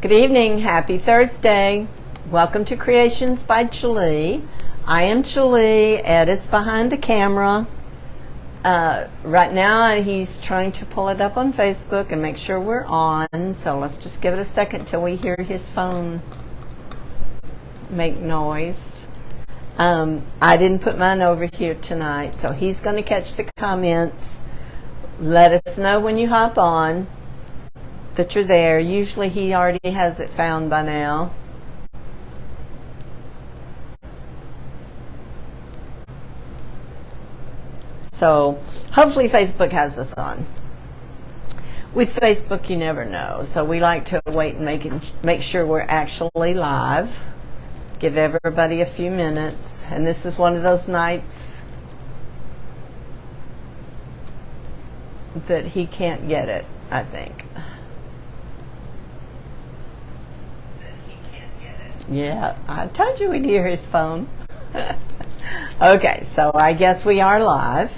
Good evening. Happy Thursday. Welcome to Creations by Julie. I am Julie. Ed is behind the camera. Right now he's trying to pull it up on Facebook and make sure we're on. So let's just give it a second till we hear his phone make noise. I didn't put mine over here tonight, so he's going to catch the comments. Let us know when you hop on that you're there. Usually he already has it found by now. So hopefully Facebook has us on. With Facebook you never know, so we like to wait and make sure we're actually live. Give everybody a few minutes, and this is one of those nights that he can't get it, I think. Yeah, I told you we'd hear his phone. Okay, so I guess we are live.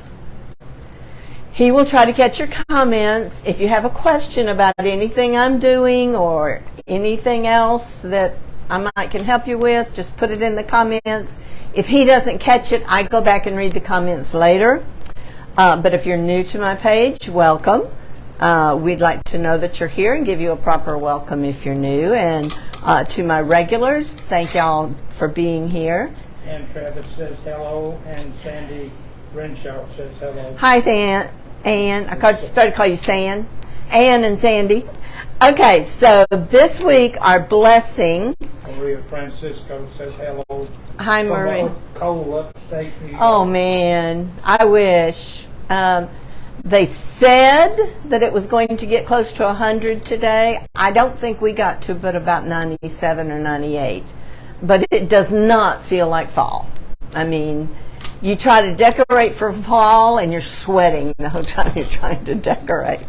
He will try to catch your comments. If you have a question about anything I'm doing or anything else that I can help you with, just put it in the comments. If he doesn't catch it, I go back and read the comments later. But if you're new to my page, welcome. We'd like to know that you're here and give you a proper welcome if you're new. And to my regulars, thank y'all for being here. And Travis says hello, and Sandy Renshaw says hello. Hi, Ann. I started to call you San. Ann and Sandy. Okay, so this week our blessing. Maria Francisco says hello. Hi, Maria. Cold upstate New York. Oh, man. I wish. They said that it was going to get close to 100 today. I don't think we got to but about 97 or 98. But it does not feel like fall. I mean, you try to decorate for fall and you're sweating the whole time you're trying to decorate.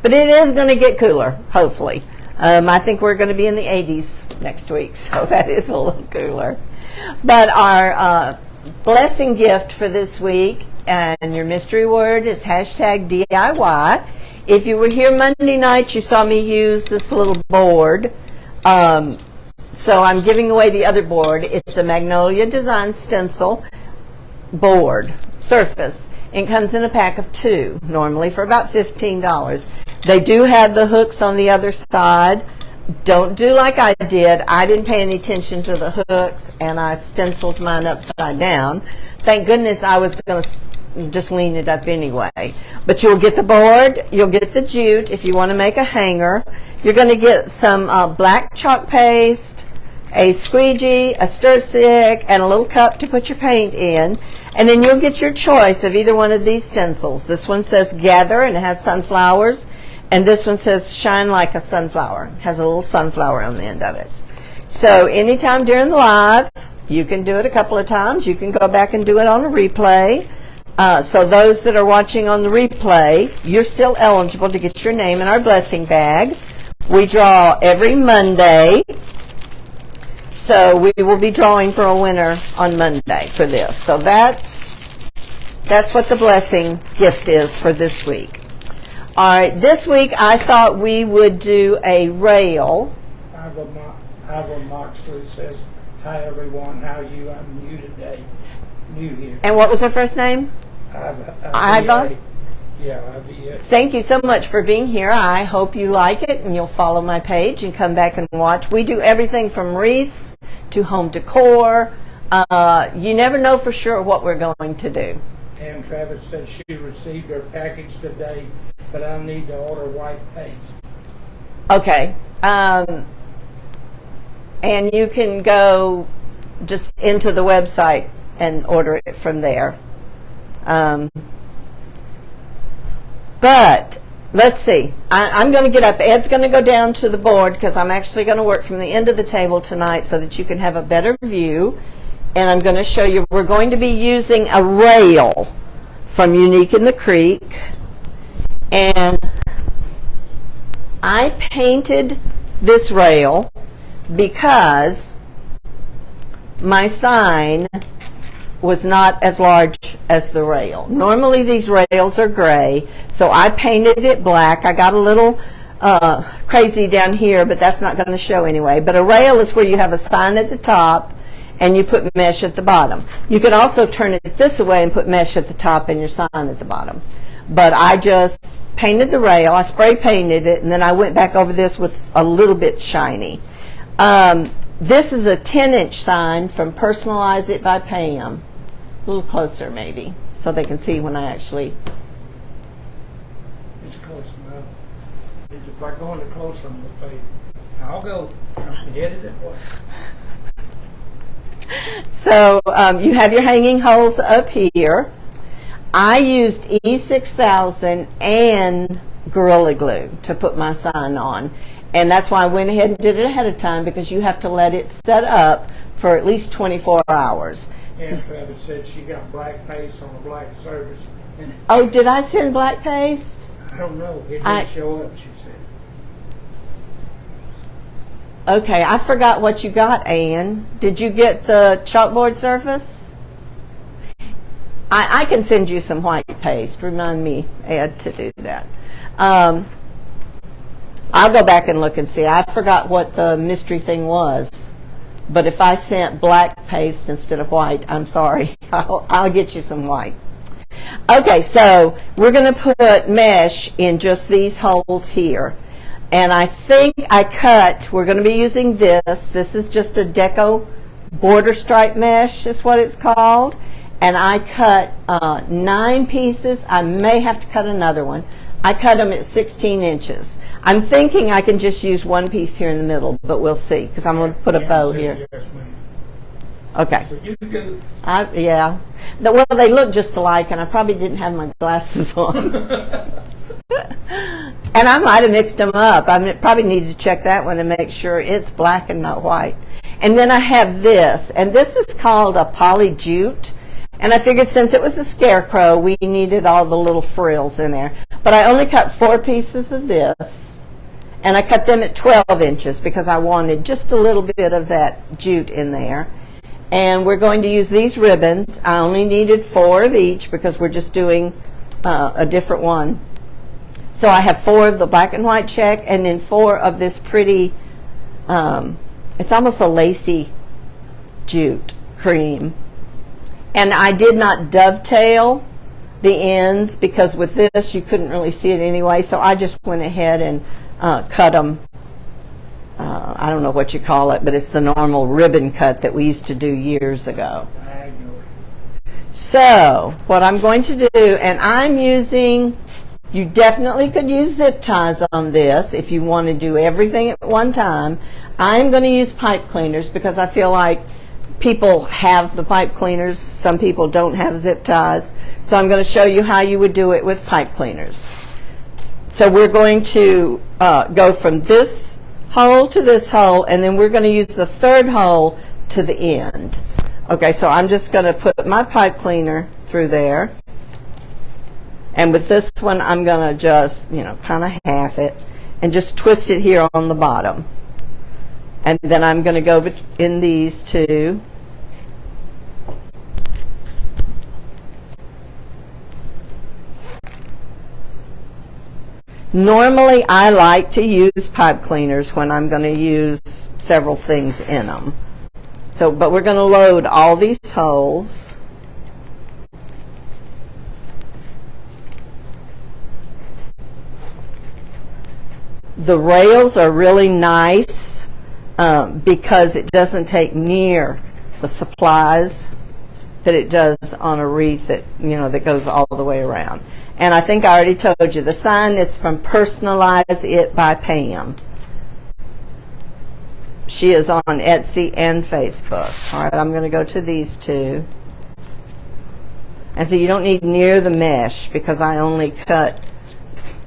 But it is going to get cooler, hopefully. I think we're going to be in the 80s next week, so that is a little cooler. But our blessing gift for this week and your mystery word is #DIY. If you were here Monday night, you saw me use this little board. So I'm giving away the other board. It's a Magnolia Design Stencil board surface. It comes in a pack of 2, normally for about $15. They do have the hooks on the other side. Don't do like I did. I didn't pay any attention to the hooks, and I stenciled mine upside down. Thank goodness I was going to just lean it up anyway. But you'll get the board, you'll get the jute if you want to make a hanger. You're going to get some black chalk paste, a squeegee, a stir stick, and a little cup to put your paint in. And then you'll get your choice of either one of these stencils. This one says Gather, and it has sunflowers. And this one says Shine Like a Sunflower. It has a little sunflower on the end of it. So anytime during the live, you can do it a couple of times. You can go back and do it on a replay. So those that are watching on the replay, you're still eligible to get your name in our blessing bag. We draw every Monday. So we will be drawing for a winner on Monday for this. So that's what the blessing gift is for this week. All right, this week I thought we would do a rail. Ivor Moxley says, hi everyone, how are you? I'm new today, new here. And what was her first name? Ivor? Yeah, Ivor. Thank you so much for being here. I hope you like it and you'll follow my page and come back and watch. We do everything from wreaths to home decor. You never know for sure what we're going to do. And Travis says she received her package today, but I need to order white paste. Okay. And you can go just into the website and order it from there. But let's see. I'm going to get up. Ed's going to go down to the board because I'm actually going to work from the end of the table tonight so that you can have a better view. And I'm going to show you. We're going to be using a rail from Unique in the Creek. And I painted this rail because my sign was not as large as the rail. Normally these rails are gray, so I painted it black. I got a little crazy down here, but that's not going to show anyway. But a rail is where you have a sign at the top and you put mesh at the bottom. You could also turn it this way and put mesh at the top and your sign at the bottom. But I just painted the rail, I spray painted it, and then I went back over this with a little bit shiny. This is a 10-inch sign from Personalize It by Pam. A little closer maybe, so they can see when I actually... It's close enough. If I go any closer, I'm going to fade. I'll go. I'm headed that way. So you have your hanging holes up here. I used E6000 and Gorilla Glue to put my sign on. And that's why I went ahead and did it ahead of time, because you have to let it set up for at least 24 hours. And Travis said she got black paste on a black surface. And Oh, did I send black paste? I don't know. It didn't show up, she said. Okay, I forgot what you got, Ann. Did you get the chalkboard surface? I can send you some white paste. Remind me, Ed, to do that. I'll go back and look and see. I forgot what the mystery thing was. But if I sent black paste instead of white, I'm sorry. I'll get you some white. Okay, so we're going to put mesh in just these holes here. And I think I cut, we're going to be using this. This is just a deco border stripe mesh is what it's called. And I cut 9 pieces. I may have to cut another one. I cut them at 16 inches. I'm thinking I can just use one piece here in the middle, but we'll see, because I'm going to put a bow here. Yes, ma'am. Okay. So you do. Yeah. Well, they look just alike, and I probably didn't have my glasses on. And I might have mixed them up. I probably need to check that one and make sure it's black and not white. And then I have this, and this is called a poly jute. And I figured since it was a Scarecrow, we needed all the little frills in there. But I only cut 4 pieces of this, and I cut them at 12 inches because I wanted just a little bit of that jute in there. And we're going to use these ribbons. I only needed 4 of each because we're just doing a different one. So I have 4 of the black and white check, and then 4 of this pretty, it's almost a lacy jute cream. And I did not dovetail the ends because with this you couldn't really see it anyway, so I just went ahead and cut them. I don't know what you call it, but it's the normal ribbon cut that we used to do years ago. So what I'm going to do, and I'm using, you definitely could use zip ties on this if you want to do everything at one time. I'm going to use pipe cleaners because I feel like people have the pipe cleaners. Some people don't have zip ties. So I'm going to show you how you would do it with pipe cleaners. So we're going to go from this hole to this hole, and then we're going to use the 3rd hole to the end. Okay, so I'm just going to put my pipe cleaner through there. And with this one, I'm going to just, kind of half it and just twist it here on the bottom. And then I'm going to go in these 2. Normally, I like to use pipe cleaners when I'm going to use several things in them. So, but we're going to load all these holes. The rails are really nice because it doesn't take near the supplies that it does on a wreath that, that goes all the way around. And I think I already told you, the sign is from Personalize It by Pam. She is on Etsy and Facebook. All right, I'm going to go to these 2. And so you don't need near the mesh because I only cut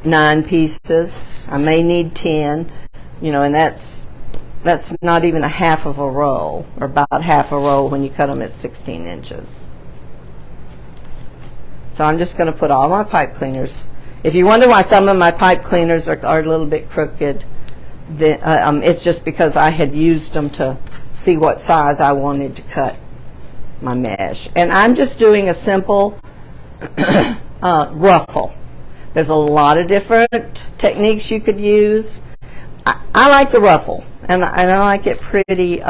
9 pieces. I may need 10, and that's not even a half of a roll, or about half a roll when you cut them at 16 inches. So I'm just going to put all my pipe cleaners. If you wonder why some of my pipe cleaners are a little bit crooked, then, it's just because I had used them to see what size I wanted to cut my mesh. And I'm just doing a simple ruffle. There's a lot of different techniques you could use. I like the ruffle, and I like it pretty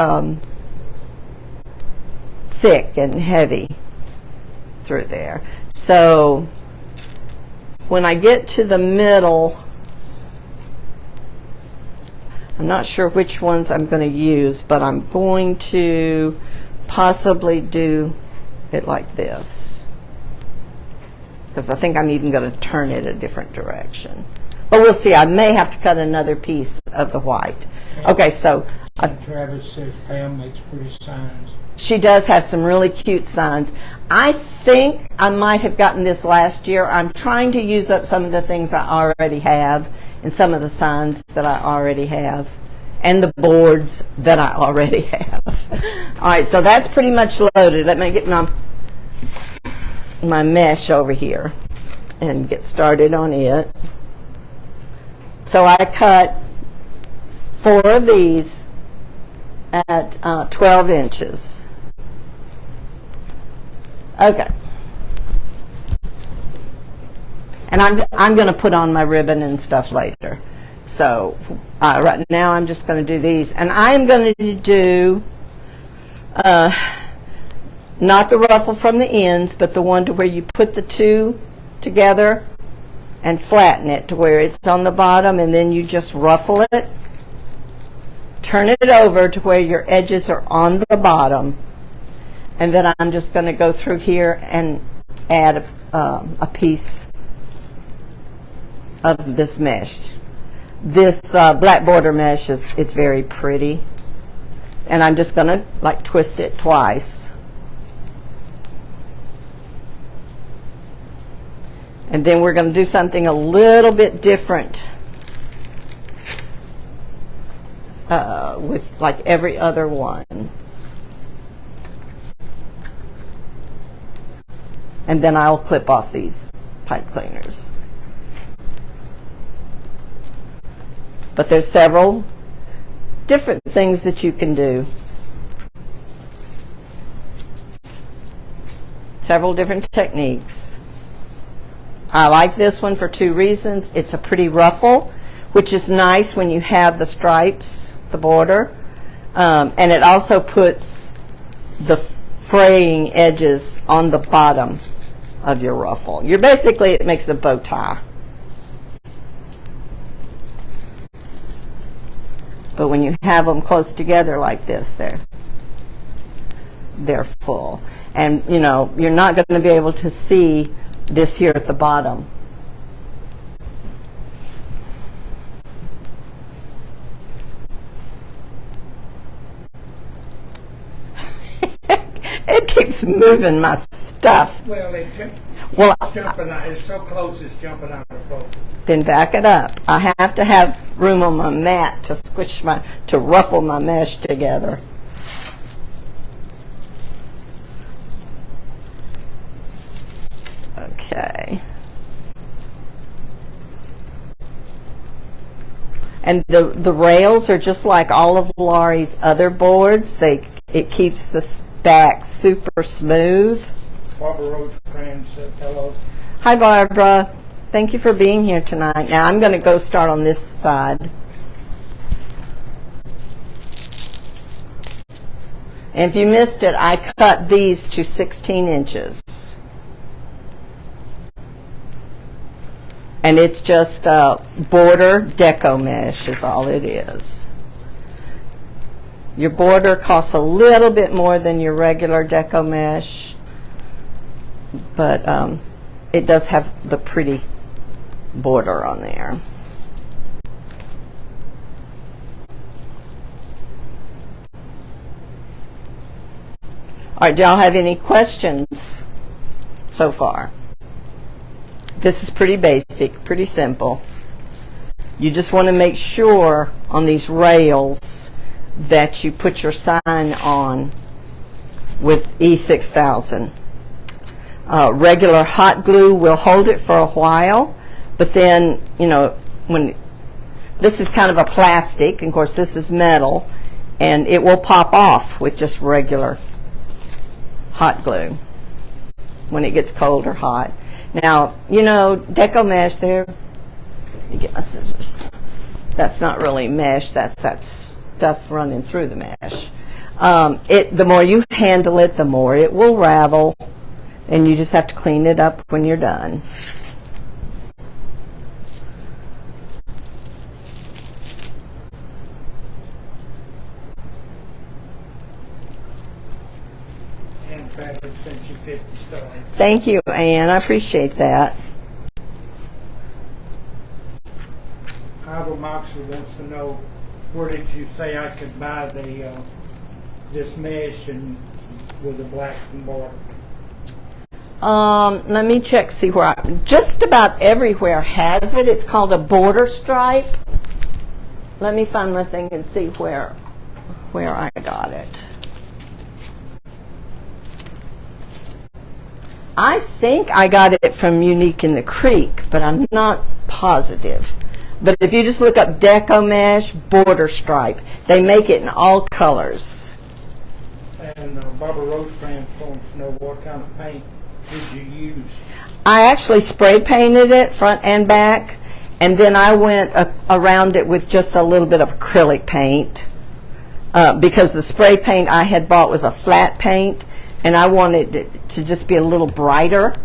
thick and heavy through there. So when I get to the middle, I'm not sure which ones I'm going to use, but I'm going to possibly do it like this, because I think I'm even going to turn it a different direction. But we'll see. I may have to cut another piece of the white. Okay, so Travis says Pam makes pretty signs. She does have some really cute signs. I think I might have gotten this last year. I'm trying to use up some of the things I already have and some of the signs that I already have and the boards that I already have. All right, so that's pretty much loaded. Let me get my mesh over here and get started on it. So I cut 4 of these at 12 inches. Okay. And I'm going to put on my ribbon and stuff later. So right now I'm just going to do these. And I'm going to do not the ruffle from the ends, but the one to where you put the 2 together and flatten it to where it's on the bottom, and then you just ruffle it. Turn it over to where your edges are on the bottom. And then I'm just going to go through here and add a piece of this mesh. This black border mesh is very pretty. And I'm just going to like twist it twice. And then we're going to do something a little bit different with like every other one. And then I'll clip off these pipe cleaners. But there's several different things that you can do. Several different techniques. I like this one for 2 reasons. It's a pretty ruffle, which is nice when you have the stripes, the border. And it also puts the fraying edges on the bottom of your ruffle. It makes a bow tie. But when you have them close together like this, they're full. And you know, you're not going to be able to see this here at the bottom. It keeps moving my stuff. Well, it's jumping out. It's so close, it's jumping out of focus. Then back it up. I have to have room on my mat to ruffle my mesh together. Okay. And the rails are just like all of Laurie's other boards. It keeps the back super smooth. Barbara Rosecrans said hello. Hi, Barbara. Thank you for being here tonight. Now I'm going to go start on this side. And if you missed it, I cut these to 16 inches. And it's just border deco mesh is all it is. Your border costs a little bit more than your regular deco mesh, but it does have the pretty border on there. All right, do y'all have any questions so far? This is pretty basic, pretty simple. You just want to make sure on these rails that you put your sign on with E6000. Regular hot glue will hold it for a while, but then, you know, when this is kind of a plastic, and of course this is metal, and it will pop off with just regular hot glue when it gets cold or hot. Now, deco mesh there. Let me get my scissors. That's not really mesh. That's that stuff running through the mesh. The more you handle it, the more it will ravel, and you just have to clean it up when you're done. And Travis sent you 50 stars. Thank you, Ann. I appreciate that. Ivor Moxley wants to know, where did you say I could buy this mesh and with a black border? Let me check, see where just about everywhere has it. It's called a border stripe. Let me find my thing and see where I got it. I think I got it from Unique in the Creek, but I'm not positive. But if you just look up Deco Mesh Border Stripe, they make it in all colors. And Barbara Rosebrand wants to know, what kind of paint did you use? I actually spray painted it front and back, and then I went around it with just a little bit of acrylic paint because the spray paint I had bought was a flat paint, and I wanted it to just be a little brighter.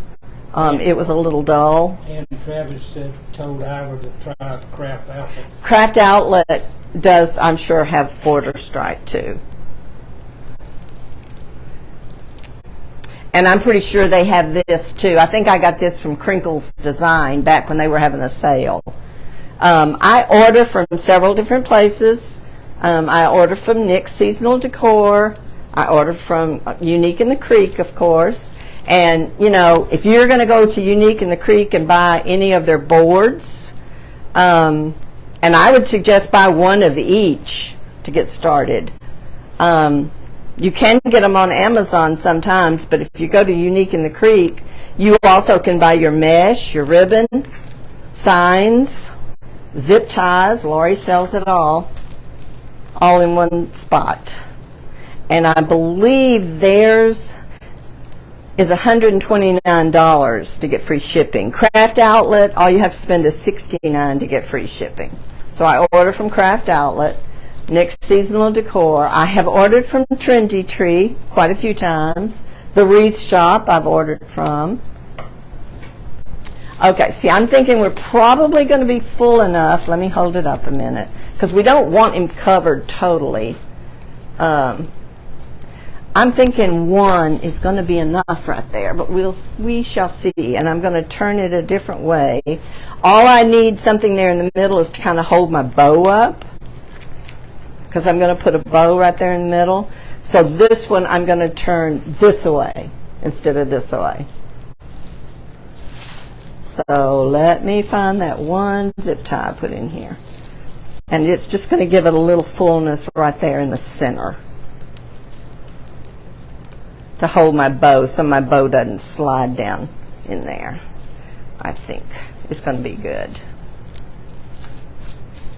It was a little dull. And Travis told Ivor to try Craft Outlet. Craft Outlet does, I'm sure, have border stripe too. And I'm pretty sure they have this too. I think I got this from Crinkle's Design back when they were having a sale. I order from several different places. I order from Nick's Seasonal Decor. I order from Unique in the Creek, of course. And, if you're going to go to Unique in the Creek and buy any of their boards, and I would suggest buy one of each to get started. You can get them on Amazon sometimes, but if you go to Unique in the Creek, you also can buy your mesh, your ribbon, signs, zip ties. Lori sells it all in one spot. And I believe theirs is $129 to get free shipping. Craft Outlet, all you have to spend is $69 to get free shipping. So I order from Craft Outlet. Nick's Seasonal Decor. I have ordered from Trendy Tree quite a few times. The Wreath Shop I've ordered from. Okay, see, I'm thinking we're probably going to be full enough. Let me hold it up a minute, because we don't want him covered totally. I'm thinking one is going to be enough right there, but we shall see. And I'm going to turn it a different way. All I need something there in the middle is to kind of hold my bow up, because I'm going to put a bow right there in the middle. So this one I'm going to turn this way instead of this way. So let me find that one zip tie I put in here. And it's just going to give it a little fullness right there in the center to hold my bow so my bow doesn't slide down in there. I think it's going to be good.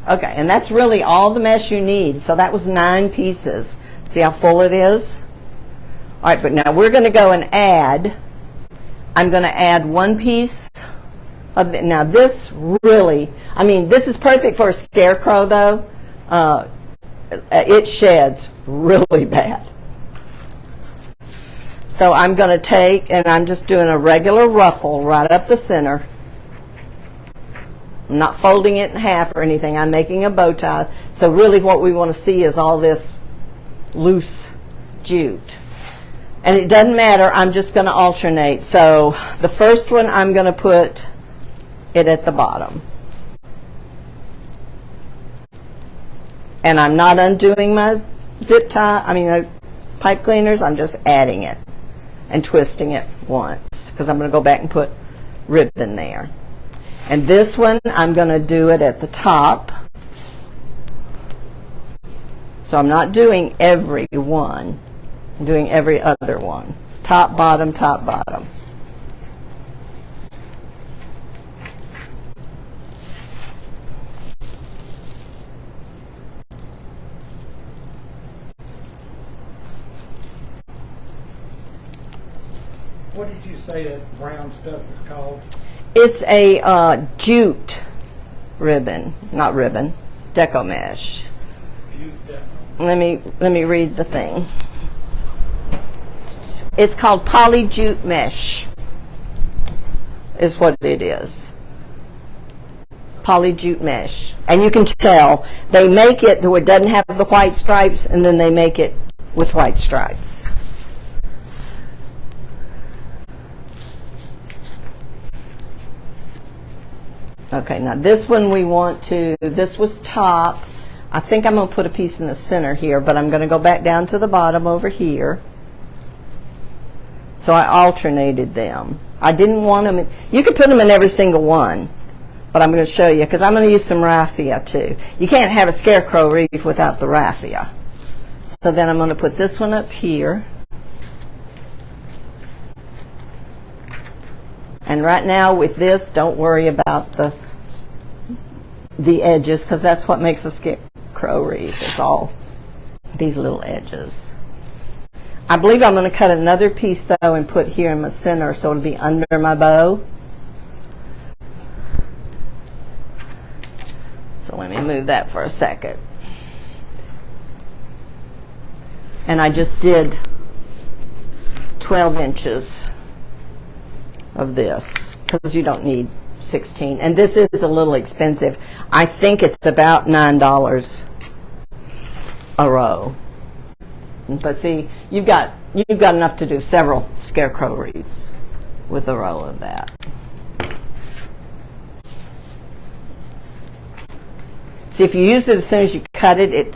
Okay, and that's really all the mesh you need. So that was 9 pieces. See how full it is? All right, but now we're going to go and add. I'm going to add 1 piece of the, now this really, I mean, this is perfect for a scarecrow though. It sheds really bad. So I'm going to take, and I'm just doing a regular ruffle right up the center. I'm not folding it in half or anything. I'm making a bow tie. So really what we want to see is all this loose jute. And it doesn't matter. I'm just going to alternate. So the first one, I'm going to put it at the bottom. And I'm not undoing my zip tie, pipe cleaners. I'm just adding it and twisting it once, because I'm going to go back and put ribbon there. And this one, I'm going to do it at the top. So I'm not doing every one. I'm doing every other one. Top, bottom, top, bottom. What did you say that brown stuff is called? It's a jute ribbon, not ribbon, deco mesh. Jute. Let me read the thing. It's called poly jute mesh. Is what it is. Poly jute mesh, and you can tell they make it though it doesn't have the white stripes, and then they make it with white stripes. Okay, now this one we want to, this was top. I think I'm going to put a piece in the center here, but I'm going to go back down to the bottom over here. So I alternated them. I didn't want them, you could put them in every single one, but I'm going to show you because I'm going to use some raffia too. You can't have a scarecrow wreath without the raffia. So then I'm going to put this one up here. And right now with this, don't worry about the edges because that's what makes a scarecrow wreath. It's all these little edges. I believe I'm going to cut another piece though and put here in the center so it'll be under my bow. So let me move that for a second. And I just did 12 inches of this because you don't need 16. And this is a little expensive. I think it's about $9 a row. But see, you've got enough to do several scarecrow wreaths with a row of that. See, if you use it as soon as you cut it, it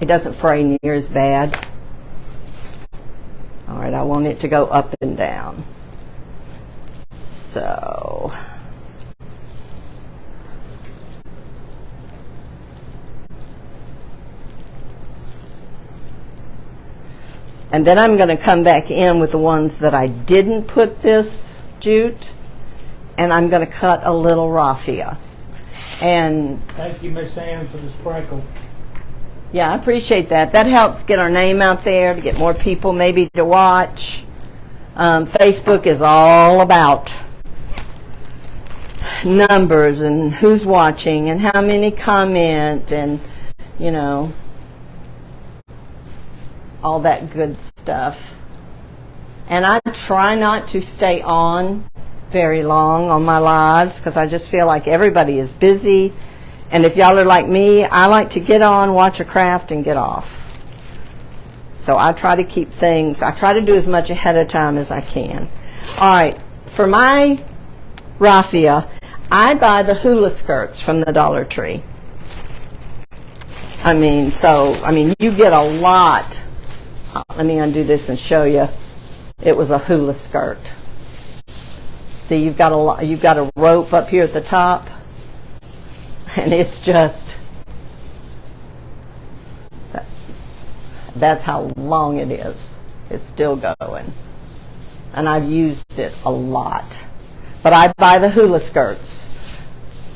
doesn't fray near as bad. All right, I want it to go up and down. So and then I'm going to come back in with the ones that I didn't put this jute, and I'm going to cut a little raffia. And thank you, Miss Ann, for the sprinkle. Yeah, I appreciate that. That helps get our name out there, to get more people maybe to watch. Facebook is all about numbers and who's watching and how many comment and, you know, all that good stuff. And I try not to stay on very long on my lives because I just feel like everybody is busy. And if y'all are like me, I like to get on, watch a craft, and get off. So I try to keep things, I try to do as much ahead of time as I can. All right, for my raffia, I buy the Hula Skirts from the Dollar Tree. I mean, you get a lot. Let me undo this and show you. It was a hula skirt. See, you've got a rope up here at the top, and it's just, that's how long it is. It's still going. And I've used it a lot. But I buy the hula skirts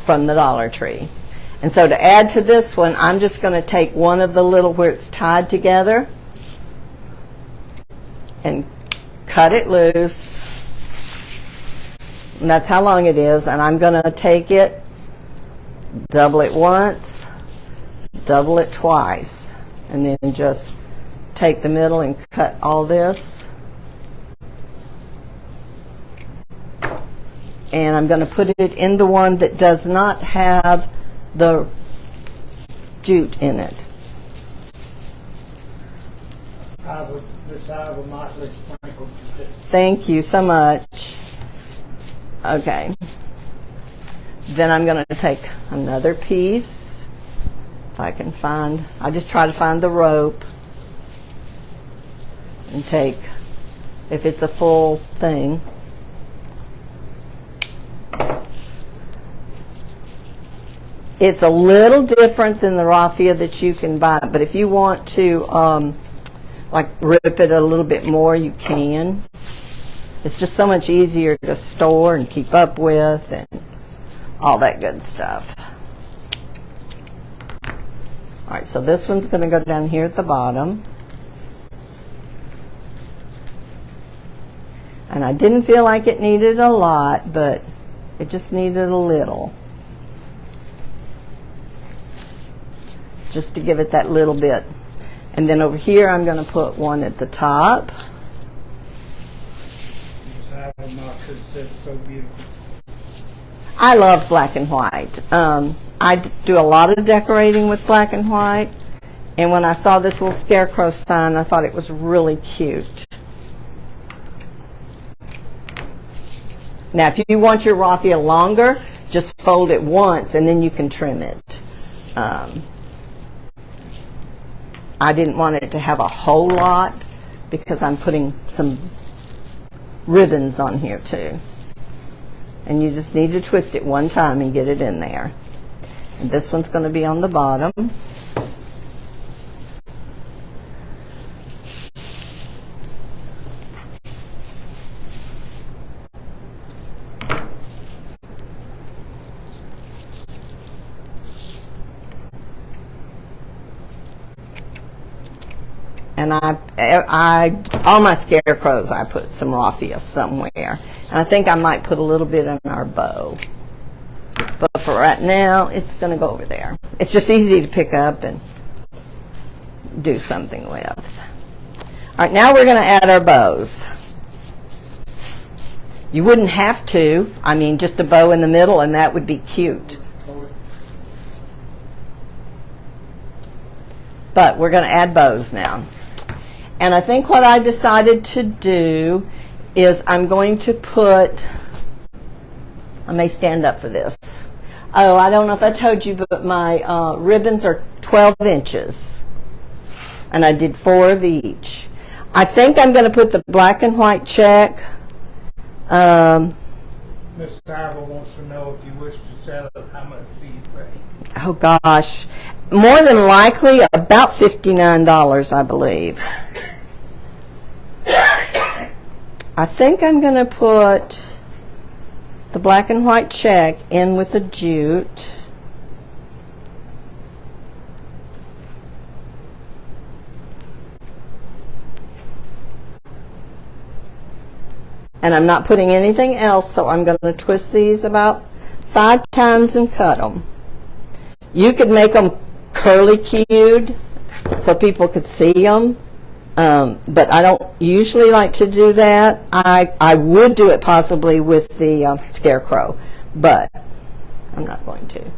from the Dollar Tree. And so to add to this one, I'm just going to take one of the little where it's tied together and cut it loose. And that's how long it is. And I'm going to take it, double it once, double it twice, and then just take the middle and cut all this. And I'm going to put it in the one that does not have the jute in it. Thank you so much. Okay. Then I'm going to take another piece. If I can find, I just try to find the rope and take, if it's a full thing. It's a little different than the raffia that you can buy, but if you want to like rip it a little bit more, you can. It's just so much easier to store and keep up with and all that good stuff. All right, so this one's going to go down here at the bottom. And I didn't feel like it needed a lot, but it just needed a little. Just to give it that little bit. And then over here I'm going to put one at the top. This apple box is so beautiful. I love black and white. I do a lot of decorating with black and white. And when I saw this little scarecrow sign, I thought it was really cute. Now, if you want your raffia longer, just fold it once and then you can trim it. I didn't want it to have a whole lot because I'm putting some ribbons on here too. And you just need to twist it one time and get it in there. And this one's going to be on the bottom. And all my scarecrows, I put some raffia somewhere. And I think I might put a little bit in our bow. But for right now, it's going to go over there. It's just easy to pick up and do something with. All right, now we're going to add our bows. You wouldn't have to. I mean, just a bow in the middle, and that would be cute. But we're going to add bows now. And I think what I decided to do is I'm going to put, I may stand up for this. Oh, I don't know if I told you, but my ribbons are 12 inches. And I did 4 of each. I think I'm going to put the black and white check. Miss Ivor wants to know if you wish to sell it, how much do you pay? Oh gosh, more than likely about $59, I believe. I think I'm going to put the black and white check in with the jute. And I'm not putting anything else, so I'm going to twist these about 5 times and cut them. You could make them curly cued so people could see them, but I don't usually like to do that. I would do it possibly with the Scarecrow, but I'm not going to.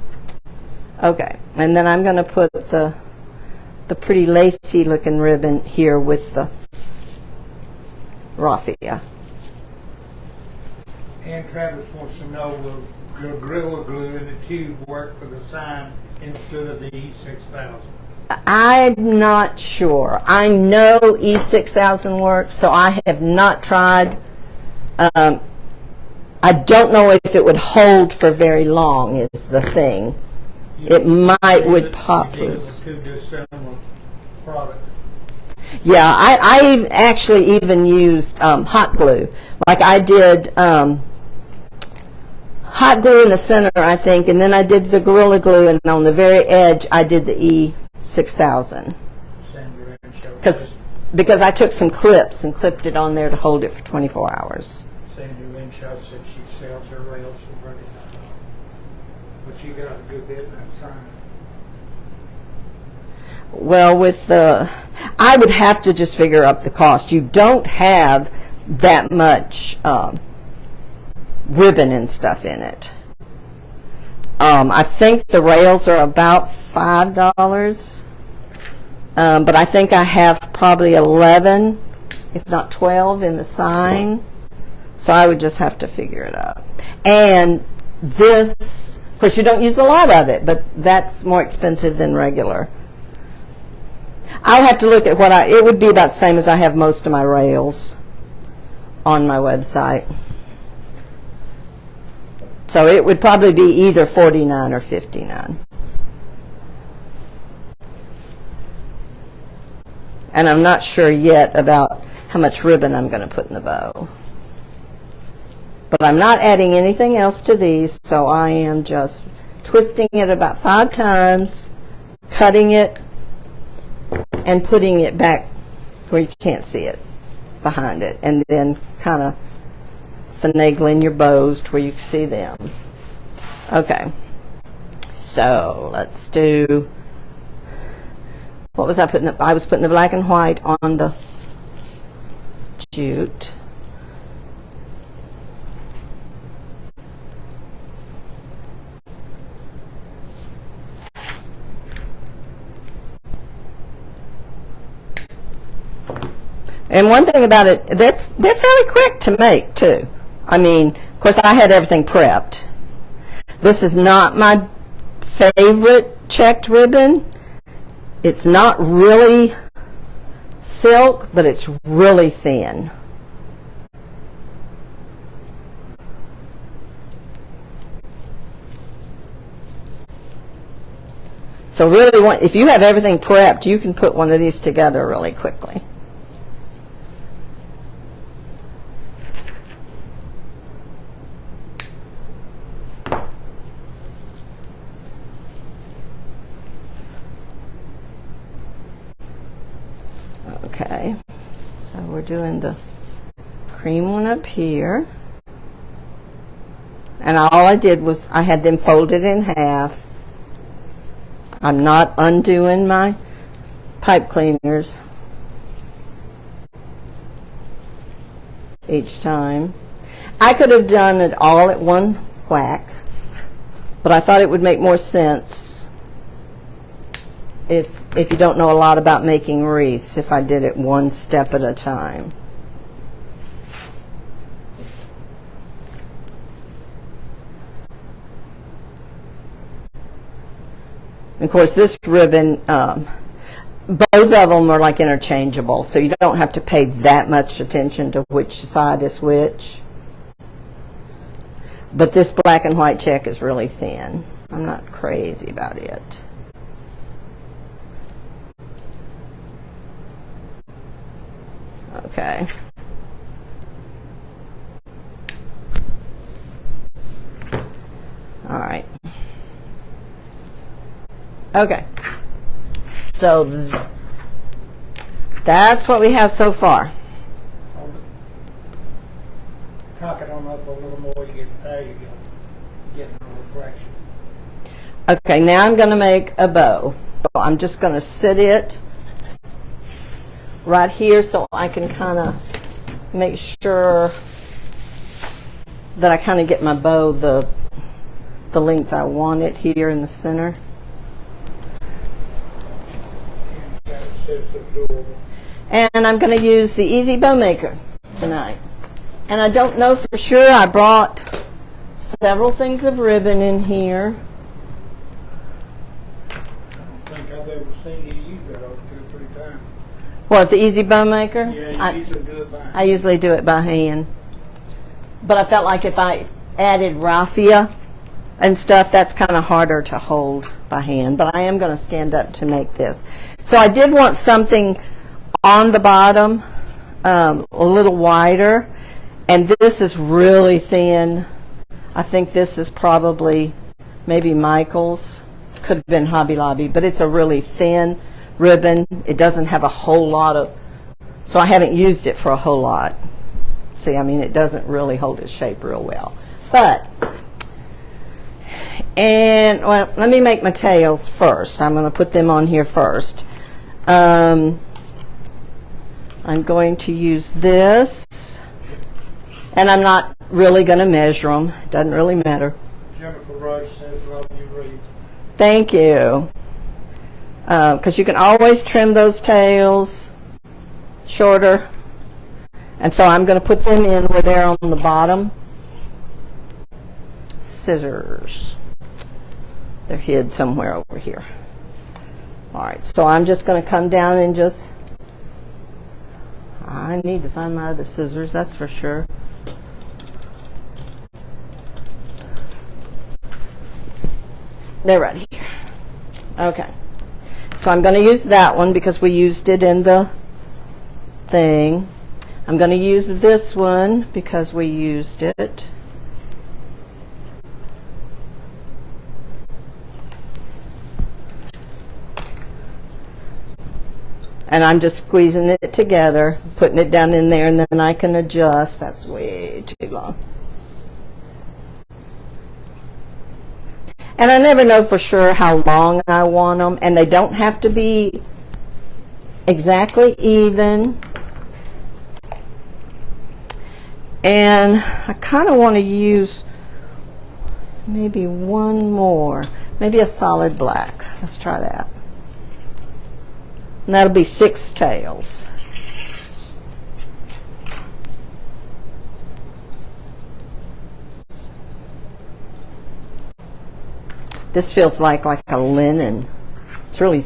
Okay, and then I'm going to put the pretty lacy looking ribbon here with the raffia. And Travis wants to know, will your Gorilla Glue in the tube work for the sign instead of the E6000? I'm not sure. I know E6000 works, so I have not tried. I don't know if it would hold for very long is the thing. It would pop loose. Yeah, I actually even used hot glue. Like I did hot glue in the center, I think, and then I did the Gorilla Glue, and on the very edge, I did the E6000. Because I took some clips and clipped it on there to hold it for 24 hours. Sandy Renshaw said she sells her rails for $39. But you got a good bit in that sign. Well, I would have to just figure up the cost. You don't have that much ribbon and stuff in it. I think the rails are about $5, but I think I have probably 11, if not 12, in the sign. So I would just have to figure it out. And this, of course, you don't use a lot of it, but that's more expensive than regular. I'll have to look at it would be about the same as I have most of my rails on my website. So it would probably be either $49 or $59. And I'm not sure yet about how much ribbon I'm going to put in the bow. But I'm not adding anything else to these, so I am just twisting it about 5 times, cutting it, and putting it back where you can't see it, behind it, and then kind of finagling your bows to where you can see them. Okay, so let's do, what was I putting? I was putting the black and white on the jute. And one thing about it, they're fairly quick to make too. I mean, of course, I had everything prepped. This is not my favorite checked ribbon. It's not really silk, but it's really thin. So really, if you have everything prepped, you can put one of these together really quickly. Okay, so we're doing the cream one up here. And all I did was I had them folded in half. I'm not undoing my pipe cleaners each time. I could have done it all at one whack, but I thought it would make more sense if you don't know a lot about making wreaths, if I did it one step at a time. Of course, this ribbon, both of them are like interchangeable, so you don't have to pay that much attention to which side is which. But this black and white check is really thin. I'm not crazy about it. Okay. All right. Okay. So that's what we have so far. Cock it on up a little more, you get, there you go. Get a little fraction. Okay, now I'm going to make a bow. So I'm just going to sit it right here so I can kind of make sure that I kind of get my bow the length I want it here in the center. And I'm going to use the Easy Bow Maker tonight. And I don't know for sure. I brought several things of ribbon in here. I don't think I've ever seen you use that over 2 or 3 times. What, the Easy Bow Maker? Yeah, you usually do it by hand. I usually do it by hand. But I felt like if I added raffia and stuff, that's kind of harder to hold by hand. But I am going to stand up to make this. So I did want something on the bottom, a little wider. And this is really thin. I think this is probably maybe Michael's. Could have been Hobby Lobby, but it's a really thin ribbon. It doesn't have a whole lot of, so I haven't used it for a whole lot. See, I mean, it doesn't really hold its shape real well. But, and well, let me make my tails first. I'm going to put them on here first. I'm going to use this. And I'm not really going to measure them. It doesn't really matter. Jennifer Rush says, love you, Wreath. Thank you. Because you can always trim those tails shorter. And so I'm going to put them in where they're on the bottom. Scissors. They're hid somewhere over here. All right, so I'm just going to come down and just, I need to find my other scissors, that's for sure. They're right here. Okay. So I'm going to use that one because we used it in the thing. I'm going to use this one because we used it. And I'm just squeezing it together, putting it down in there, and then I can adjust. That's way too long. And I never know for sure how long I want them, and they don't have to be exactly even. And I kind of want to use maybe one more, maybe a solid black. Let's try that. And that'll be 6 tails. This feels like a linen. It's really,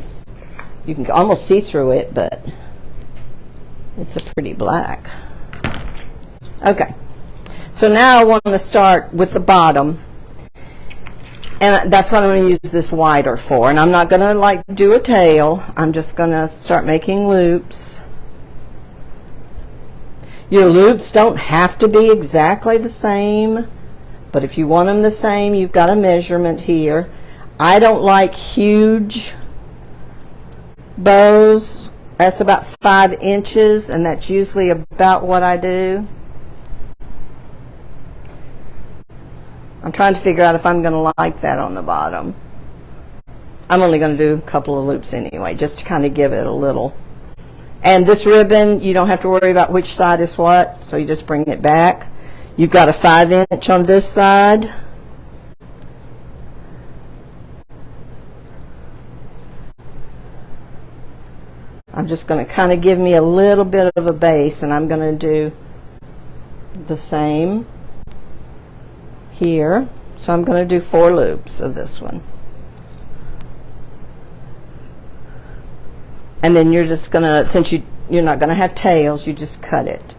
you can almost see through it, but it's a pretty black. Okay, so now I want to start with the bottom, and that's what I'm going to use this wider for. And I'm not going to like do a tail. I'm just going to start making loops. Your loops don't have to be exactly the same, but if you want them the same, you've got a measurement here. I don't like huge bows. That's about 5 inches, and that's usually about what I do. I'm trying to figure out if I'm going to like that on the bottom. I'm only going to do a couple of loops anyway, just to kind of give it a little. And this ribbon, you don't have to worry about which side is what, so you just bring it back. You've got a 5-inch on this side. I'm just going to kind of give me a little bit of a base, and I'm going to do the same here. So I'm going to do 4 loops of this one. And then you're just going to, since you're not going to have tails, you just cut it.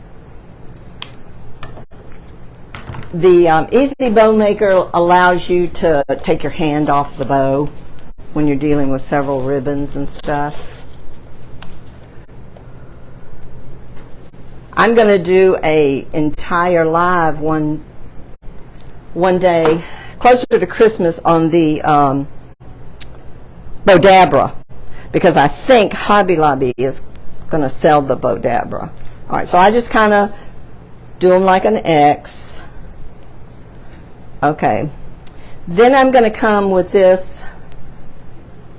The Easy Bow Maker allows you to take your hand off the bow when you're dealing with several ribbons and stuff. I'm going to do a entire live one day closer to Christmas on the Bodabra, because I think Hobby Lobby is going to sell the Bodabra. All right, so I just kind of do them like an X. Okay, then I'm going to come with this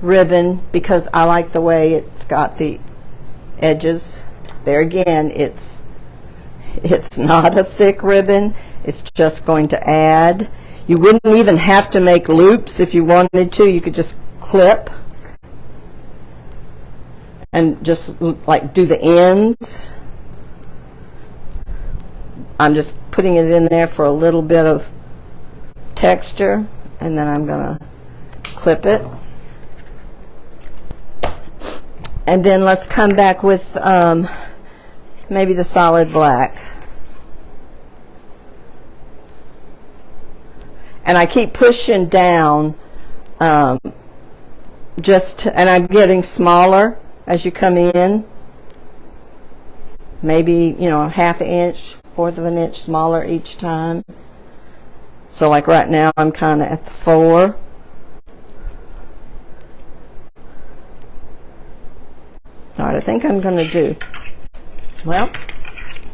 ribbon because I like the way it's got the edges. There again, it's not a thick ribbon. It's just going to add. You wouldn't even have to make loops if you wanted to. You could just clip and just like do the ends. I'm just putting it in there for a little bit of texture, and then I'm going to clip it. And then let's come back with maybe the solid black. And I keep pushing down and I'm getting smaller as you come in. Maybe, you know, 1/2 inch, 1/4 of an inch smaller each time. So like right now I'm kind of at the 4. All right, I think I'm going to do, well,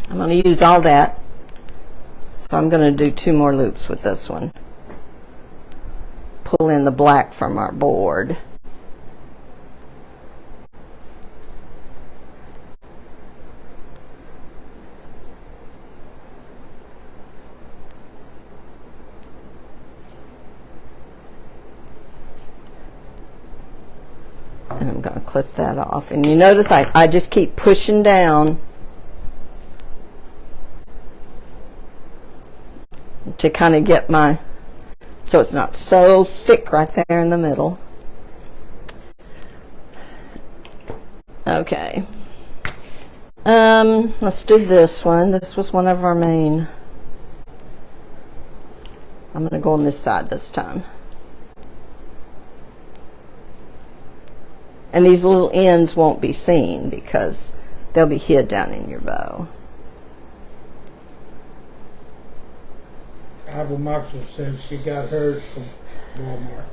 I'm going to use all that. So I'm going to do 2 more loops with this one. Pull in the black from our board. And I'm going to clip that off. And you notice I just keep pushing down to kind of get my, so it's not so thick right there in the middle. Okay. Let's do this one. This was one of our main. I'm going to go on this side this time. And these little ends won't be seen because they'll be hid down in your bow. Ava Moxley says she got hers from Walmart.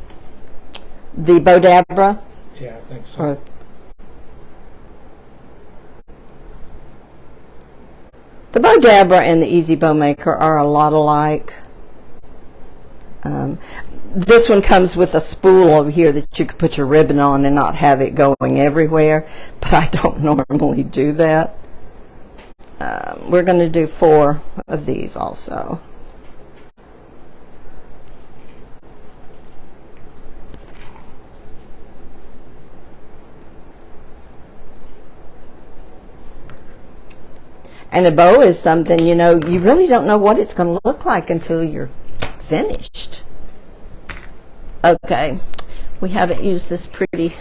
The Bodabra? Yeah, I think so. Dabra and the Easy Bow Maker are a lot alike. This one comes with a spool over here that you could put your ribbon on and not have it going everywhere, but I don't normally do that. We're going to do 4 of these also. And a bow is something, you know, you really don't know what it's going to look like until you're finished. Okay, we haven't used this pretty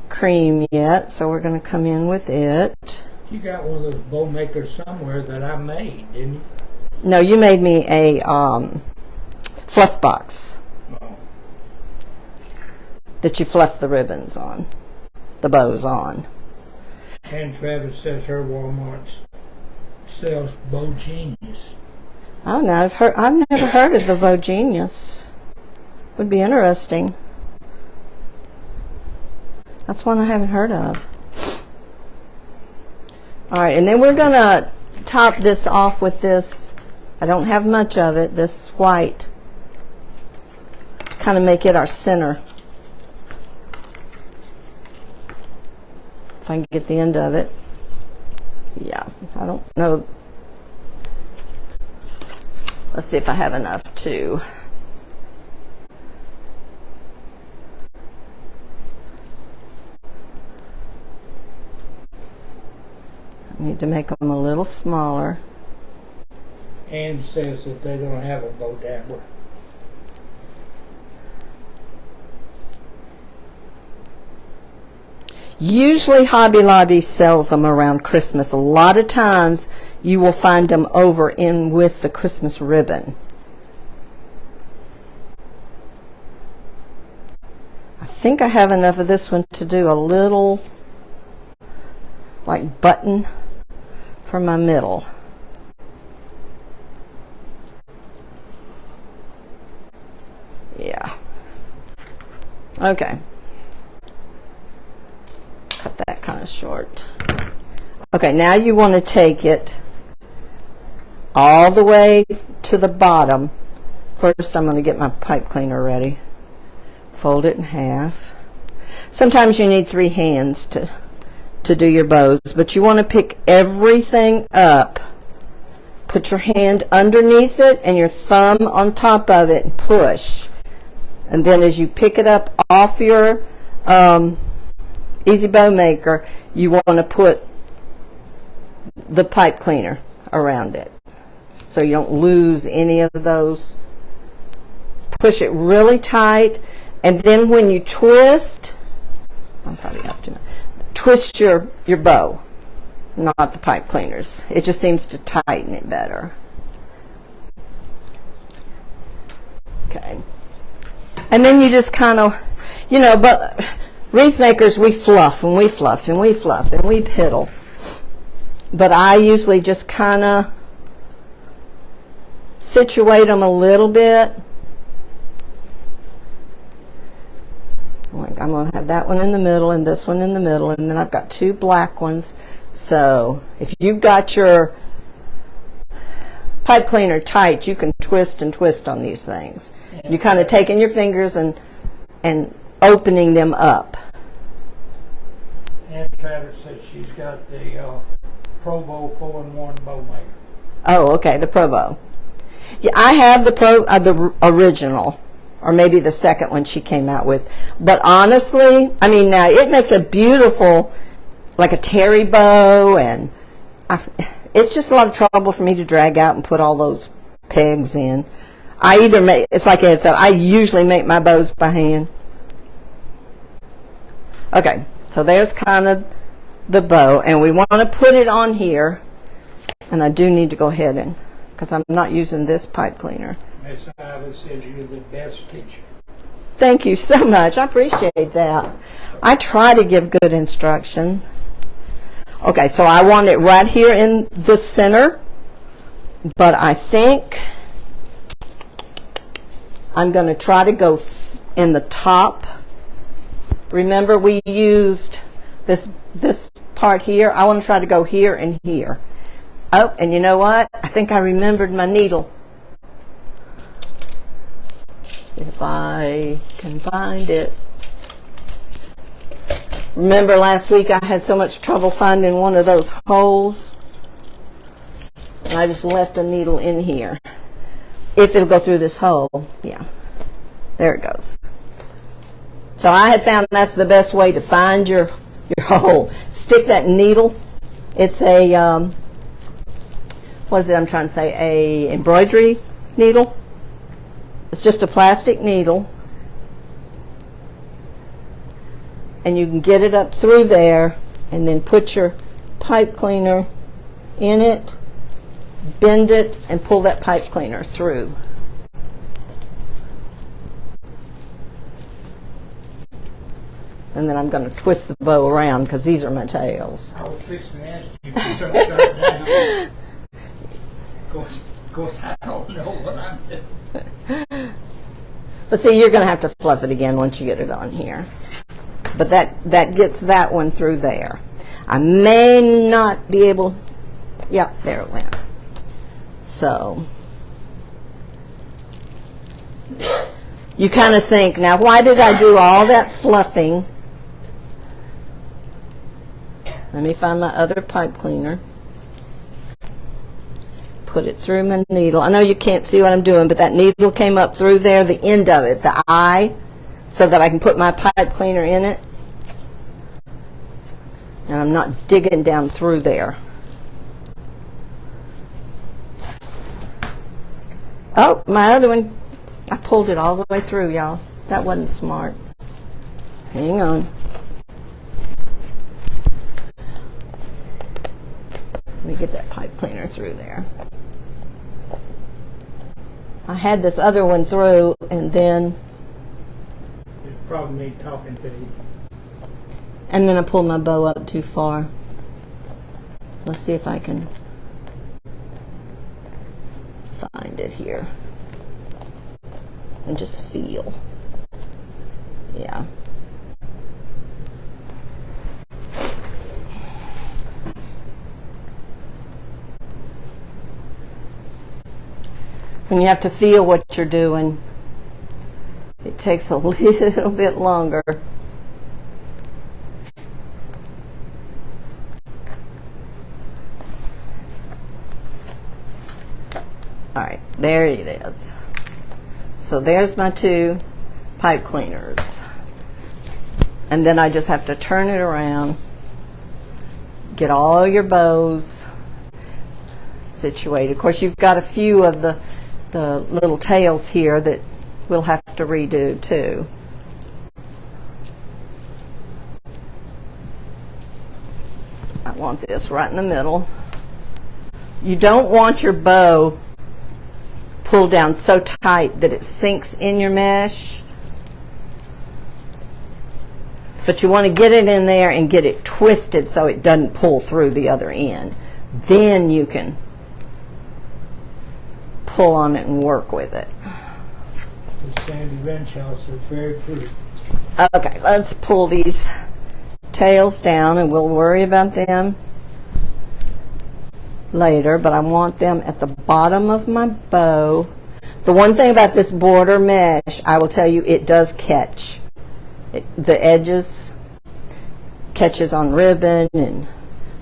cream yet, so we're going to come in with it. You got one of those bow makers somewhere that I made, didn't you? No, you made me a fluff box that you fluff the ribbons on, the bows on. And Travis says her Walmart sells Bow Genius. Oh no, I've never heard of the Bow Genius. Would be interesting. That's one I haven't heard of. All right, and then we're gonna top this off with this. I don't have much of it. This white. Kind of make it our center. If I can get the end of it. Yeah, I don't know. Let's see if I have enough to. I need to make them a little smaller. Ann says that they don't have a bow dabbler. Usually Hobby Lobby sells them around Christmas. A lot of times you will find them over in with the Christmas ribbon. I think I have enough of this one to do a little like button for my middle. Yeah. Okay. Cut that kind of short. Okay, now you want to take it all the way to the bottom. First, I'm going to get my pipe cleaner ready. Fold it in half. Sometimes you need 3 hands to do your bows, but you want to pick everything up. Put your hand underneath it and your thumb on top of it and push. And then as you pick it up off your Easy Bow Maker, you want to put the pipe cleaner around it so you don't lose any of those. Push it really tight, and then when you twist, I'm probably up to twist your bow, not the pipe cleaners. It just seems to tighten it better. Okay. And then you just kind of, you know, but wreath makers, we fluff and we fluff and we fluff and we piddle. But I usually just kind of situate them a little bit. I'm going to have that one in the middle and this one in the middle, and then I've got 2 black ones. So if you've got your pipe cleaner tight, you can twist and twist on these things. You kind of taking your fingers and opening them up. Aunt Travis says she's got the Provo 4-in-1 bow maker. Oh, okay, the Provo. Yeah, I have the original, or maybe the second one she came out with. But honestly, I mean, now it makes a beautiful, like a terry bow, and it's just a lot of trouble for me to drag out and put all those pegs in. I either make, it's like I said, I usually make my bows by hand. Okay, so there's kind of the bow, and we want to put it on here, and I do need to go ahead and, because I'm not using this pipe cleaner. Miss Ivy says you're the best teacher. Thank you so much. I appreciate that. I try to give good instruction. Okay, so I want it right here in the center, but I think I'm going to try to go in the top. Remember, we used this part here. I want to try to go here and here. Oh, and you know what? I think I remembered my needle. If I can find it. Remember last week I had so much trouble finding one of those holes? And I just left a needle in here. If it'll go through this hole, yeah. There it goes. So I have found that's the best way to find your hole. Stick that needle. It's a, what is it I'm trying to say? A embroidery needle. It's just a plastic needle. And you can get it up through there and then put your pipe cleaner in it, bend it, and pull that pipe cleaner through. And then I'm going to twist the bow around because these are my tails. I was fixing to ask you to turn it down. Of course, I don't know what I'm doing. But see, you're going to have to fluff it again once you get it on here. But that gets that one through there. I may not be able, yep, there it went. So you kind of think, now why did I do all that fluffing? Let me find my other pipe cleaner. Put it through my needle. I know you can't see what I'm doing, but that needle came up through there, the end of it, the eye, so that I can put my pipe cleaner in it. And I'm not digging down through there. Oh, my other one, I pulled it all the way through, y'all. That wasn't smart. Hang on. Let me get that pipe cleaner through there. I had this other one through, and then... It's probably me talking to you. And then I pulled my bow up too far. Let's see if I can find it here. And just feel. Yeah. When you have to feel what you're doing, it takes a little bit longer. All right, there it is. So there's my two pipe cleaners. And then I just have to turn it around, get all your bows situated. Of course, you've got a few of the little tails here that we'll have to redo too. I want this right in the middle. You don't want your bow pulled down so tight that it sinks in your mesh, but you want to get it in there and get it twisted so it doesn't pull through the other end. Then you can pull on it and work with it. The Sandy wrench house is very pretty. Okay, let's pull these tails down and we'll worry about them later, but I want them at the bottom of my bow. The one thing about this border mesh, I will tell you, it does catch. The edges catches on ribbon,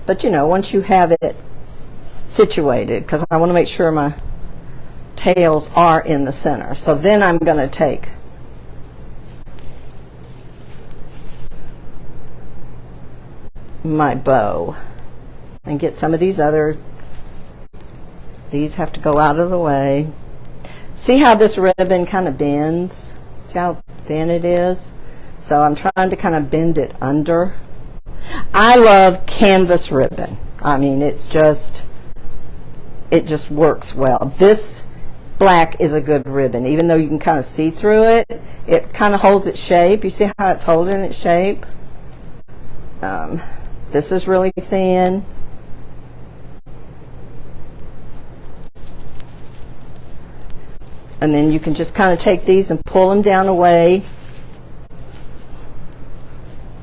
but you know, once you have it situated, because I want to make sure my tails are in the center. So then I'm going to take my bow and get some of these other, these have to go out of the way. See how this ribbon kind of bends? See how thin it is? So I'm trying to kind of bend it under. I love canvas ribbon. I mean, it just works well. This black is a good ribbon. Even though you can kind of see through it, it kind of holds its shape. You see how it's holding its shape? This is really thin. And then you can just kind of take these and pull them down away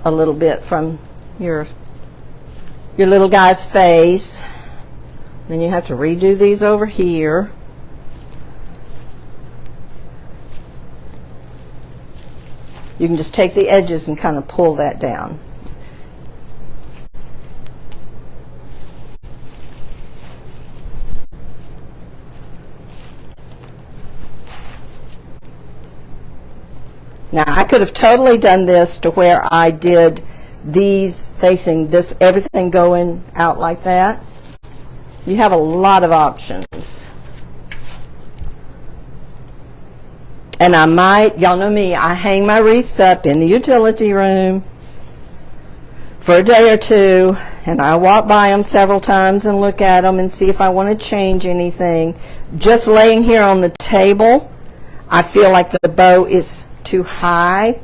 a little bit from your little guy's face. Then you have to redo these over here. You can just take the edges and kind of pull that down. Now, I could have totally done this to where I did these facing this, everything going out like that. You have a lot of options. And I might, y'all know me, I hang my wreaths up in the utility room for a day or two, and I walk by them several times and look at them and see if I want to change anything. Just laying here on the table, I feel like the bow is too high,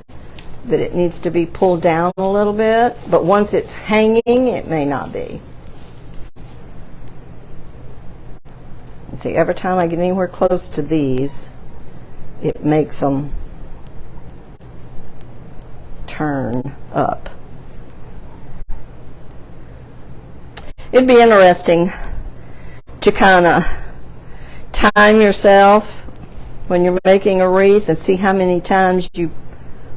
that it needs to be pulled down a little bit, but once it's hanging, it may not be. And see, every time I get anywhere close to these, it makes them turn up. It'd be interesting to kind of time yourself when you're making a wreath and see how many times you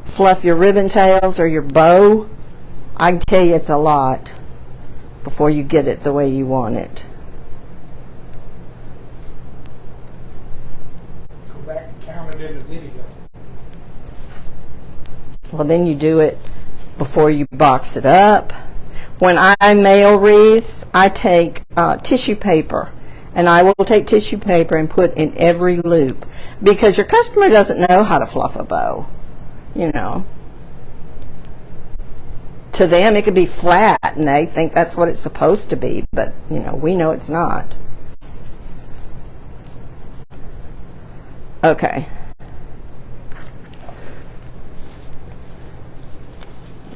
fluff your ribbon tails or your bow. I can tell you it's a lot before you get it the way you want it. Go back and count it in the video. Well, then you do it before you box it up. When I mail wreaths, I take tissue paper. And I will take tissue paper and put in every loop, because your customer doesn't know how to fluff a bow, you know. To them, it could be flat, and they think that's what it's supposed to be, but, you know, we know it's not. Okay.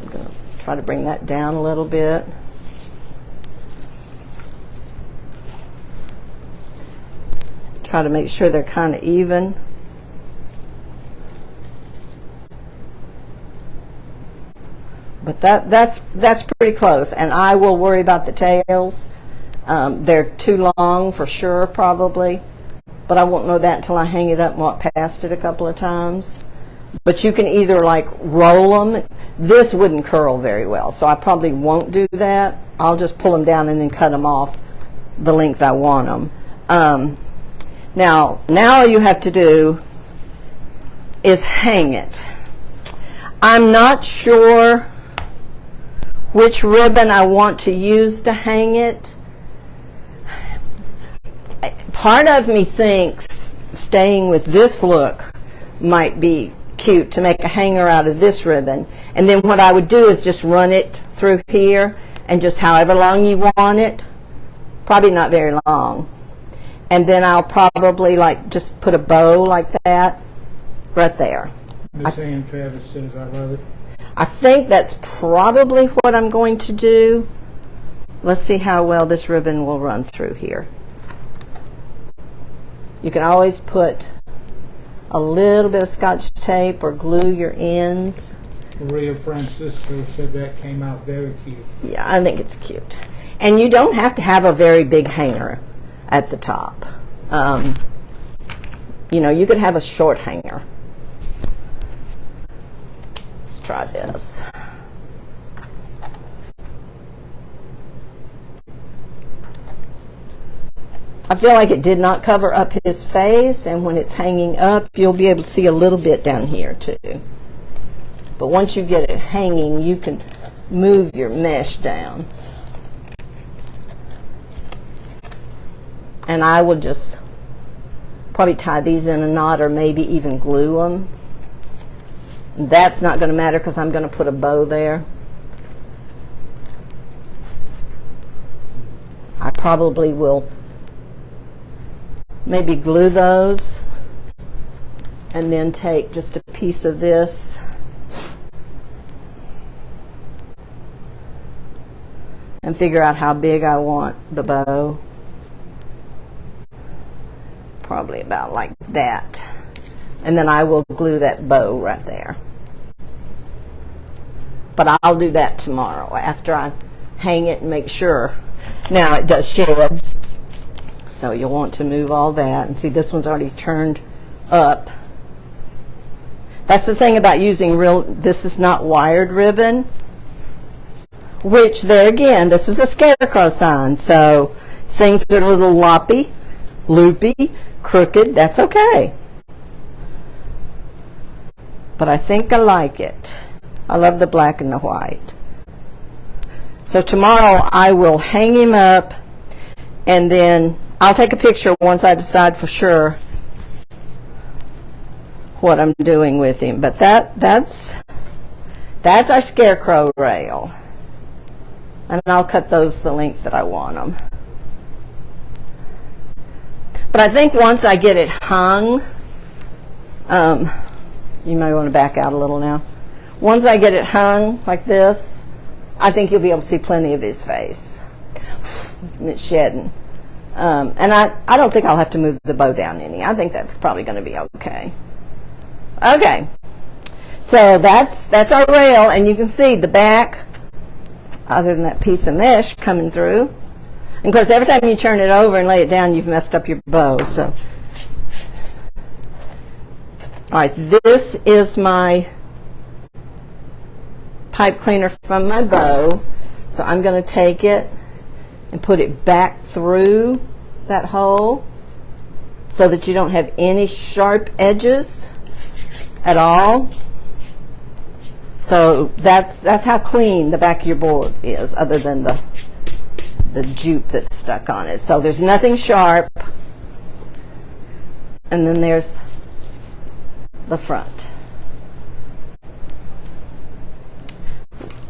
I'm going to try to bring that down a little bit. Try to make sure they're kind of even. But that's pretty close, and I will worry about the tails. They're too long for sure, probably, but I won't know that until I hang it up and walk past it a couple of times. But you can either like roll them. This wouldn't curl very well, so I probably won't do that. I'll just pull them down and then cut them off the length I want them. Now all you have to do is hang it. I'm not sure which ribbon I want to use to hang it. Part of me thinks staying with this look might be cute to make a hanger out of this ribbon. And then what I would do is just run it through here, and just however long you want it, probably not very long. And then I'll probably like just put a bow like that right there. Miss Ann Travis says I love it. I think that's probably what I'm going to do. Let's see how well this ribbon will run through here. You can always put a little bit of Scotch tape or glue your ends. Maria Francisco said that came out very cute. Yeah, I think it's cute. And you don't have to have a very big hanger at the top. You know, you could have a short hanger. Let's try this. I feel like it did not cover up his face, and when it's hanging up, you'll be able to see a little bit down here too. But once you get it hanging, you can move your mesh down. And I will just probably tie these in a knot or maybe even glue them. That's not going to matter because I'm going to put a bow there. I probably will maybe glue those and then take just a piece of this and figure out how big I want the bow. Probably about like that. And then I will glue that bow right there. But I'll do that tomorrow after I hang it and make sure. Now it does shed So you'll want to move all that. And see, this one's already turned up. That's the thing about using this is not wired ribbon, which there again, this is a Scarecrow sign. So things that are a little loppy, loopy, crooked, that's okay. But I think I like it. I love the black and the white. So tomorrow I will hang him up, and then I'll take a picture once I decide for sure what I'm doing with him. But that's our Scarecrow rail. And I'll cut those the length that I want them. But I think once I get it hung, you might want to back out a little now. Once I get it hung like this, I think you'll be able to see plenty of his face. It's shedding. And I don't think I'll have to move the bow down any. I think that's probably going to be okay. Okay. So that's our rail, and you can see the back, other than that piece of mesh coming through. And of course, every time you turn it over and lay it down, you've messed up your bow. So, all right, this is my pipe cleaner from my bow. So I'm going to take it and put it back through that hole so that you don't have any sharp edges at all. So that's how clean the back of your board is, other than the jute that's stuck on it. So there's nothing sharp. And then there's the front.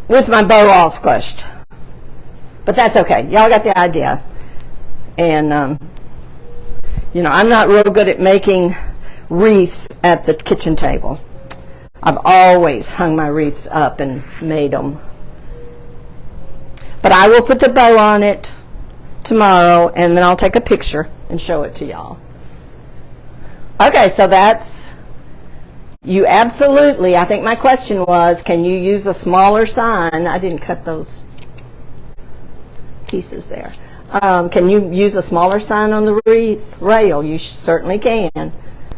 With my bow all squished. But that's okay. Y'all got the idea. And, you know, I'm not real good at making wreaths at the kitchen table. I've always hung my wreaths up and made them. But I will put the bow on it tomorrow, and then I'll take a picture and show it to y'all. Okay, so that's, you absolutely, I think my question was, can you use a smaller sign? I didn't cut those pieces there. Can you use a smaller sign on the wreath rail? You certainly can.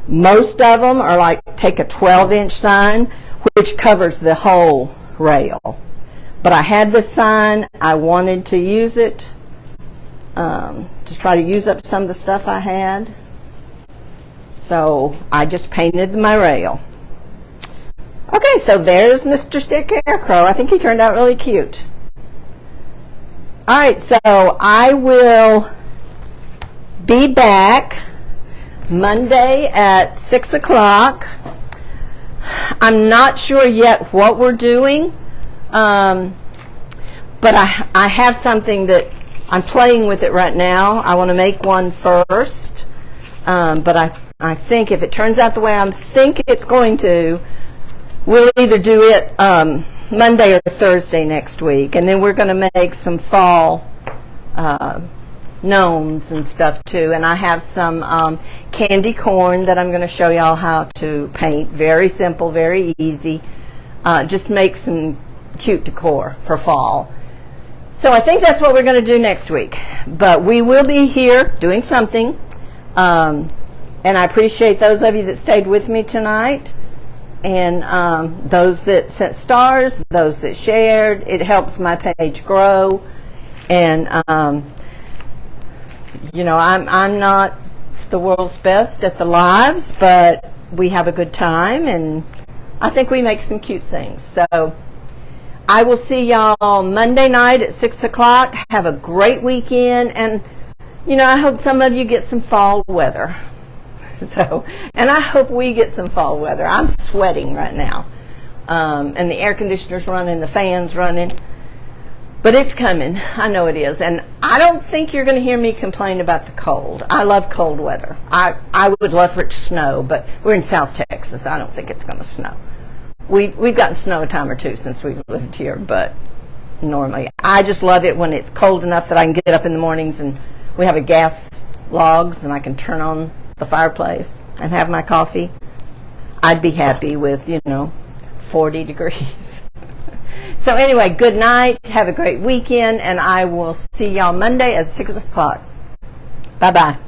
Most of them are like, take a 12-inch sign, which covers the whole rail. But I had this sign, I wanted to use it to try to use up some of the stuff I had. So I just painted my rail. Okay, so there's Mr. Scarecrow. I think he turned out really cute. All right, so I will be back Monday at 6 o'clock. I'm not sure yet what we're doing, but I have something that I'm playing with it right now. I want to make one first, but I think if it turns out the way I think it's going to, we'll either do it Monday or Thursday next week, and then we're going to make some fall gnomes and stuff too. And I have some candy corn that I'm going to show y'all how to paint. Very simple, very easy. Just make some cute decor for fall. So I think that's what we're going to do next week. But we will be here doing something. And I appreciate those of you that stayed with me tonight. And those that sent stars, those that shared. It helps my page grow. And you know, I'm not the world's best at the lives, but we have a good time, and I think we make some cute things. So I will see y'all Monday night at 6 o'clock. Have a great weekend, and you know, I hope some of you get some fall weather. So, and I hope we get some fall weather. I'm sweating right now, and the air conditioner's running, the fan's running. But it's coming. I know it is. And I don't think you're going to hear me complain about the cold. I love cold weather. I would love for it to snow, but we're in South Texas. I don't think it's going to snow. We've gotten snow a time or two since we've lived here, but normally I just love it when it's cold enough that I can get up in the mornings and we have a gas logs and I can turn on the fireplace and have my coffee. I'd be happy with, you know, 40 degrees. So anyway, good night. Have a great weekend, and I will see y'all Monday at 6 o'clock. Bye-bye.